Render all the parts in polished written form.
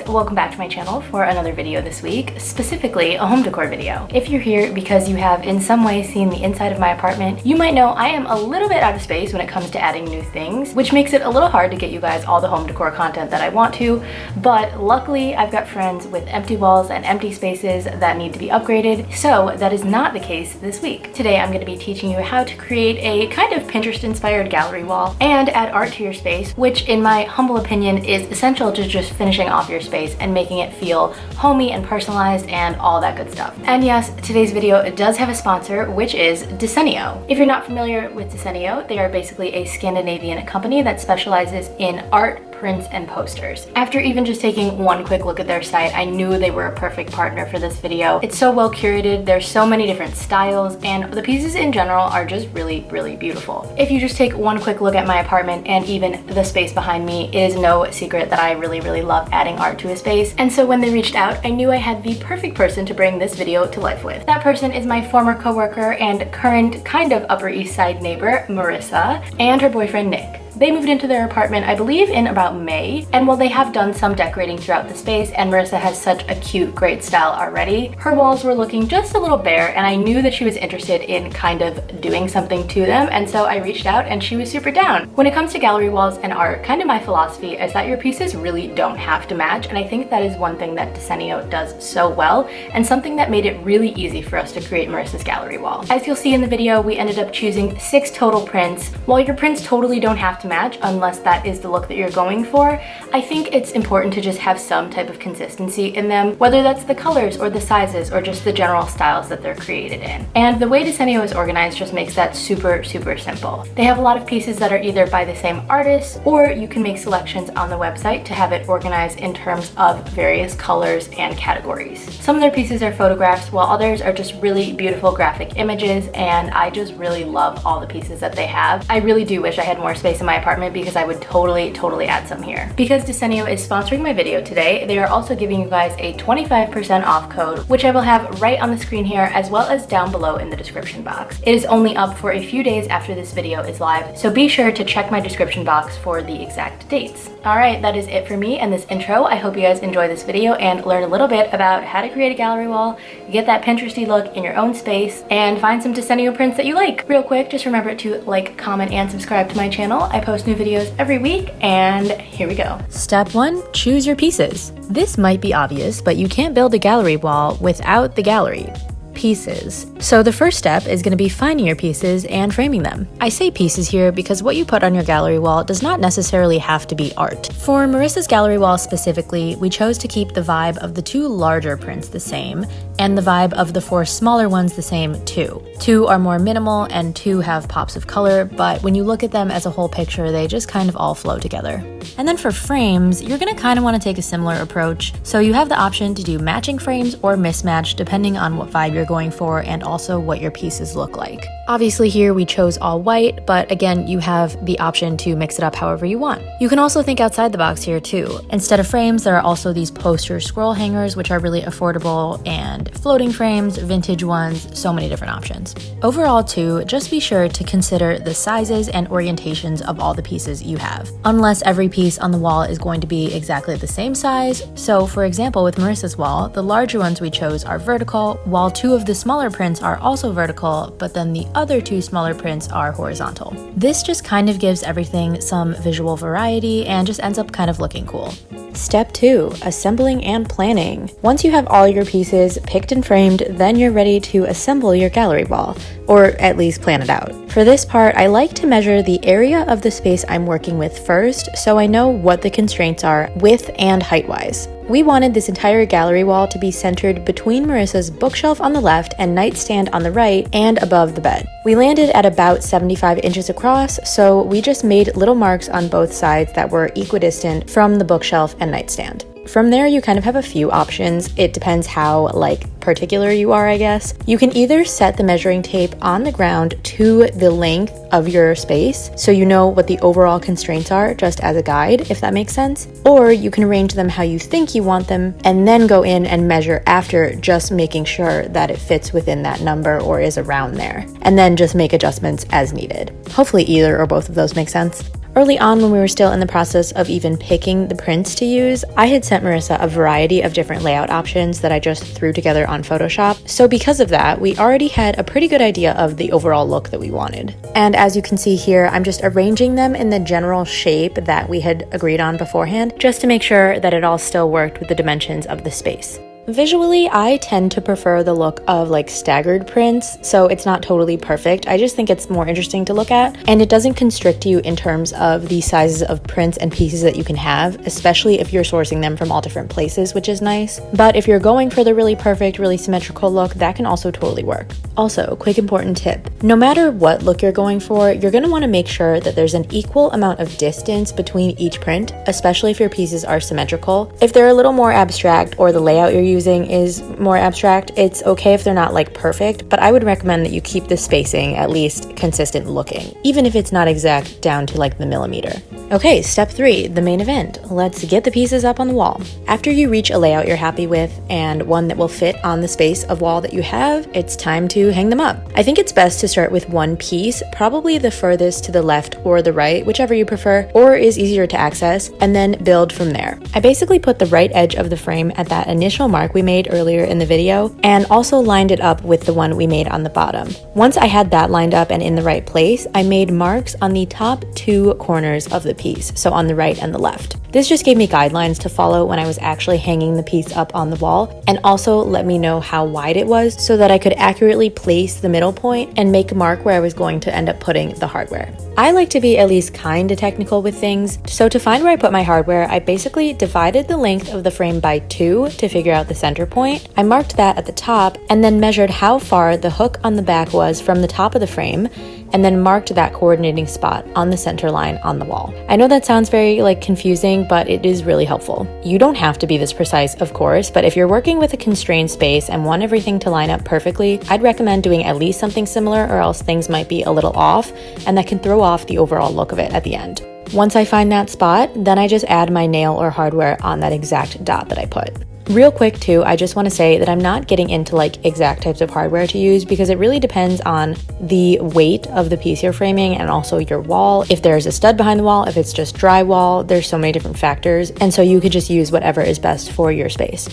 welcome back to my channel for another video this week, specifically a home decor video. If you're here because you have in some way seen the inside of my apartment, you might know I am a little bit out of space when it comes to adding new things, which makes it a little hard to get you guys all the home decor content that I want to, but luckily I've got friends with empty walls and empty spaces that need to be upgraded, so that is not the case this week. Today I'm going to be teaching you how to create a kind of Pinterest-inspired gallery wall and add art to your space, which in my humble opinion is essential to just finishing off your space and making it feel homey and personalized and all that good stuff. And yes, today's video does have a sponsor, which is Decor. If you're not familiar with Decor, they are basically a Scandinavian company that specializes in art, prints, and posters. After even just taking one quick look at their site, I knew they were a perfect partner for this video. It's so well curated, there's so many different styles, and the pieces in general are just really, really beautiful. If you just take one quick look at my apartment and even the space behind me, it is no secret that I really, really love adding art to a space. And so when they reached out, I knew I had the perfect person to bring this video to life with. That person is my former coworker and current kind of Upper East Side neighbor, Marisa, and her boyfriend, Nick. They moved into their apartment, I believe, in about May, and while they have done some decorating throughout the space, and Marisa has such a cute, great style already, her walls were looking just a little bare, and I knew that she was interested in kind of doing something to them, and so I reached out and she was super down. When it comes to gallery walls and art, kind of my philosophy is that your pieces really don't have to match, and I think that is one thing that Decor does so well, and something that made it really easy for us to create Marisa's gallery wall. As you'll see in the video, we ended up choosing 6 total prints. While your prints totally don't have to match unless that is the look that you're going for, I think it's important to just have some type of consistency in them, whether that's the colors or the sizes or just the general styles that they're created in. And the way Decor is organized just makes that super, super simple. They have a lot of pieces that are either by the same artist, or you can make selections on the website to have it organized in terms of various colors and categories. Some of their pieces are photographs, while others are just really beautiful graphic images, and I just really love all the pieces that they have. I really do wish I had more space in my apartment because I would totally add some here. Because Decor is sponsoring my video today, they are also giving you guys a 25% off code, which I will have right on the screen here as well as down below in the description box. It is only up for a few days after this video is live, so be sure to check my description box for the exact dates. Alright, that is it for me and this intro. I hope you guys enjoy this video and learn a little bit about how to create a gallery wall, get that Pinteresty look in your own space, and find some Decor prints that you like. Real quick, just remember to like, comment, and subscribe to my channel. I post new videos every week, and here we go. Step 1, choose your pieces. This might be obvious, but you can't build a gallery wall without the gallery pieces. So the first step is going to be finding your pieces and framing them. I say pieces here because what you put on your gallery wall does not necessarily have to be art. For Marisa's gallery wall specifically, we chose to keep the vibe of the 2 larger prints the same, and the vibe of the 4 smaller ones the same too. 2 are more minimal and 2 have pops of color, but when you look at them as a whole picture, they just kind of all flow together. And then for frames, you're going to kind of want to take a similar approach. So you have the option to do matching frames or mismatch depending on what vibe you're going for and also what your pieces look like. Obviously here we chose all white, but again, you have the option to mix it up however you want. You can also think outside the box here too. Instead of frames, there are also these poster scroll hangers, which are really affordable, and floating frames, vintage ones, so many different options. Overall too, just be sure to consider the sizes and orientations of all the pieces you have, unless every piece on the wall is going to be exactly the same size. So for example, with Marisa's wall, the larger ones we chose are vertical, while 2 of the smaller prints are also vertical, but then the other 2 smaller prints are horizontal. This just kind of gives everything some visual variety and just ends up kind of looking cool. Step 2, assembling and planning. Once you have all your pieces picked and framed, then you're ready to assemble your gallery wall, or at least plan it out. For this part, I like to measure the area of the space I'm working with first, so I know what the constraints are width and height-wise. We wanted this entire gallery wall to be centered between Marisa's bookshelf on the left and nightstand on the right and above the bed. We landed at about 75 inches across, so we just made little marks on both sides that were equidistant from the bookshelf and nightstand. From there, you kind of have a few options. It depends how, particular you are, I guess. You can either set the measuring tape on the ground to the length of your space, so you know what the overall constraints are, just as a guide, if that makes sense. Or you can arrange them how you think you want them, and then go in and measure after, just making sure that it fits within that number or is around there. And then just make adjustments as needed. Hopefully either or both of those make sense. Early on, when we were still in the process of even picking the prints to use, I had sent Marissa a variety of different layout options that I just threw together on Photoshop. So because of that, we already had a pretty good idea of the overall look that we wanted. And as you can see here, I'm just arranging them in the general shape that we had agreed on beforehand, just to make sure that it all still worked with the dimensions of the space. Visually, I tend to prefer the look of like staggered prints, so it's not totally perfect. I just think it's more interesting to look at, and it doesn't constrict you in terms of the sizes of prints and pieces that you can have, especially if you're sourcing them from all different places, which is nice. But if you're going for the really perfect, really symmetrical look, that can also totally work. Also, quick important tip. No matter what look you're going for, you're going to want to make sure that there's an equal amount of distance between each print, especially if your pieces are symmetrical. If they're a little more abstract or the layout you're using is more abstract, it's okay if they're not like perfect, but I would recommend that you keep the spacing at least consistent looking, even if it's not exact down to like the millimeter. Okay, step 3, the main event. Let's get the pieces up on the wall. After you reach a layout you're happy with and one that will fit on the space of wall that you have, it's time to hang them up. I think it's best to start with one piece, probably the furthest to the left or the right, whichever you prefer, or is easier to access, and then build from there. I basically put the right edge of the frame at that initial mark we made earlier in the video, and also lined it up with the one we made on the bottom. Once I had that lined up and in the right place, I made marks on the top 2 corners of the piece, so on the right and the left. This just gave me guidelines to follow when I was actually hanging the piece up on the wall, and also let me know how wide it was so that I could accurately place the middle point and make a mark where I was going to end up putting the hardware. I like to be at least kinda technical with things, so to find where I put my hardware, I basically divided the length of the frame by 2 to figure out the center point. I marked that at the top and then measured how far the hook on the back was from the top of the frame, and then marked that coordinating spot on the center line on the wall. I know that sounds very confusing, but it is really helpful. You don't have to be this precise, of course, but if you're working with a constrained space and want everything to line up perfectly, I'd recommend doing at least something similar, or else things might be a little off, and that can throw off the overall look of it at the end. Once I find that spot, then I just add my nail or hardware on that exact dot that I put. Real quick too, I just want to say that I'm not getting into exact types of hardware to use, because it really depends on the weight of the piece you're framing and also your wall. If there's a stud behind the wall, if it's just drywall, there's so many different factors, and so you could just use whatever is best for your space.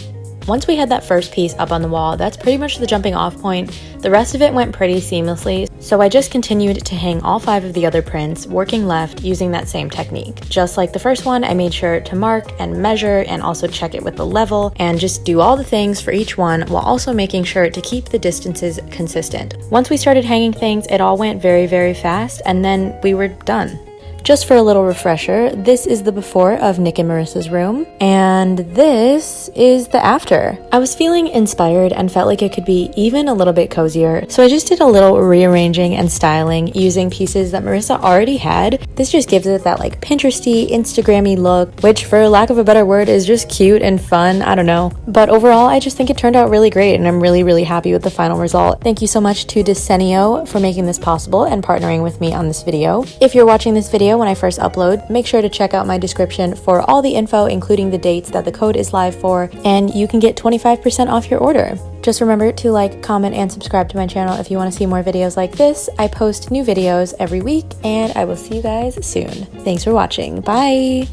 Once we had that first piece up on the wall, that's pretty much the jumping off point. The rest of it went pretty seamlessly, so I just continued to hang all 5 of the other prints, working left, using that same technique. Just like the first one, I made sure to mark and measure and also check it with the level, and just do all the things for each one while also making sure to keep the distances consistent. Once we started hanging things, it all went very, very fast, and then we were done. Just for a little refresher, this is the before of Nick and Marissa's room, and this is the after. I was feeling inspired and felt like it could be even a little bit cozier, so I just did a little rearranging and styling using pieces that Marissa already had. This just gives it that Pinteresty, Instagrammy look, which for lack of a better word is just cute and fun, I don't know. But overall, I just think it turned out really great, and I'm really, really happy with the final result. Thank you so much to Decenio for making this possible and partnering with me on this video. If you're watching this video when I first upload, make sure to check out my description for all the info, including the dates that the code is live for, and you can get 25% off your order. Just remember to comment, and subscribe to my channel if you want to see more videos like this. I post new videos every week, and I will see you guys soon. Thanks for watching. Bye!